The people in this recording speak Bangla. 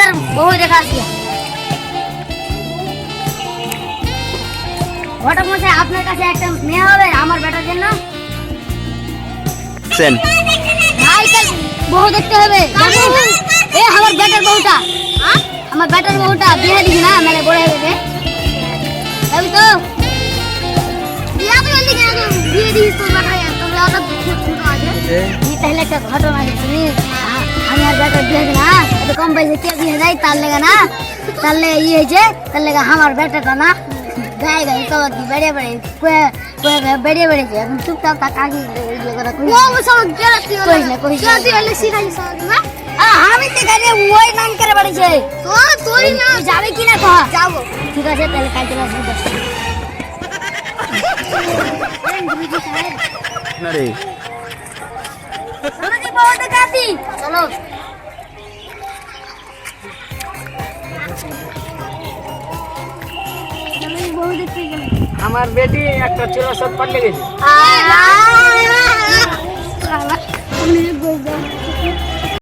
বেটার বউ দেখা আসছে। ঘটক মশাই, আপনার কাছে একটা মেয়ে হবে আমার বেটার জন্য? ভাই বউ দেখতে হবে। এ আমার বেটার বউটা, আমার বেটার বউটা বিয়ে দিবি না, মেলে বড় হয়ে গেছে। যাবি তো? বিয়ে দিবি তোর বেটায়, তোর বেটা ছোট আছে। তাহলে একটা ঘটনা আছে শুনি। আমি আর বেটার বিয়ে দিই না, একটু কম পয়সা কে বিয়ে দেয় তার লেগে না, তার লেগে ই হয়েছে, তার লেগে আমার বেটাটা না গায়ে গায়ে সবার কি বেড়ে বেড়ে বেড়েছে। এখন চুপচাপ তা কাকি আমি সেখানে ওই নাম করে বেড়েছে। তুই যাবে কিনা কহ? যাবো। ঠিক আছে তাহলে কালকে চলো। আমার বেটি একটা চুরা সব পাল্টে গেছে।